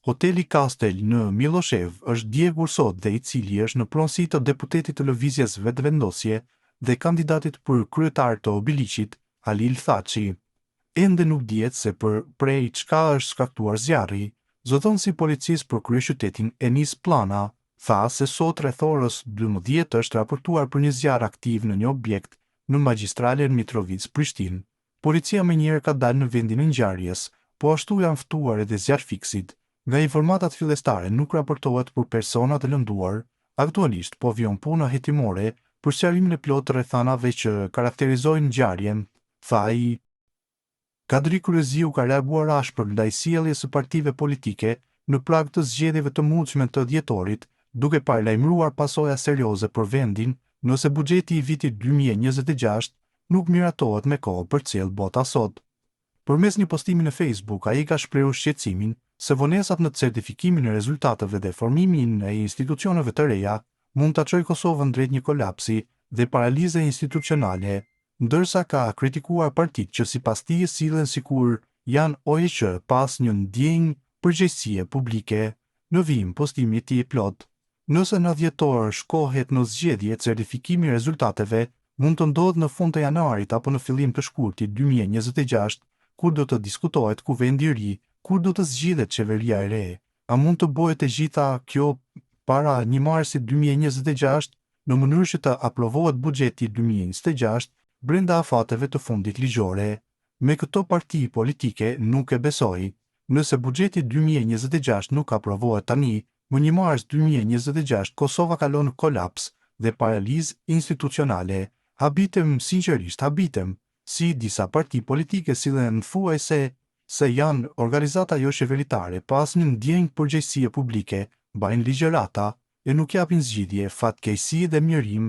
Hoteli Castel në Miloshev është djegur sot dhe i cili është në pronësi të deputetit të lëvizjes vetëvendosje dhe kandidatit për kryetar të Obiliqit, Halil Thaçi. Ende nuk dihet se prej çka është shkaktuar zjarri. Zëdhënësi policisë për kryeqytetin Enis Plana tha se sot rreth orës 12 është raportuar për një zjarr aktiv në një objekt në magjistralen Mitrovic-Prishtinë. Policia menjëherë ka dalë në vendin e ngjarjes, po ashtu janë ftuar edhe zjarrfikësit. Nga informatat fillestare nuk raportohet për persona të lënduar, aktualisht po vjen puna hetimore për sqarimin e plotë të rrethanave që karakterizojnë ngjarjen, tha ai. Kadri Kurëziu ka reaguar ashpër ndaj sjelljes së partive politike në prag të zgjedhjeve të mundshme të dhjetorit, duke paralajmëruar pasoja serioze për vendin nëse buxheti i vitit 2026 nuk miratohet me kohë për cellë bota sot. Përmes një postimi në Facebook, ai ka shprehur shqetësimin se vonesat në certifikimin e rezultateve dhe formimin e institucioneve të reja mund ta çojë Kosovën drejt një kolapsi dhe paralize institucionale, ndërsa ka kritikuar partitë që sipas tij sillen sikur janë OEQ pas një ndjenjë përgjegjësie publike. Në vim postimi i tij plot. Nëse në dhjetor shkohet në zgjedhje, certifikimi i rezultateve mund të ndodhë në fund të janarit apo në fillim të shkurtit 2026, kur do të diskutohet kuvendi i ri, kur do të zgjidhet qeveria e re. A mund të bëhet e gjitha kjo para 1 marsit 2026 në mënyrë që të aprovohet buxheti 2026 brenda afateve të fundit ligjore? Me këto parti politike nuk e besoj. Nëse buxheti 2026 nuk aprovohet tani, më 1 mars 2026 Kosova kalon në kolaps dhe paralizë institucionale. Habitem, sinqerisht habitem, si disa parti politike sillen thuajse se janë organizata jo qeveritare pas një ndjenjë përgjegjësie publike, mbajnë ligjërata e nuk japin zgjidhje, fatkeqësi dhe mjerim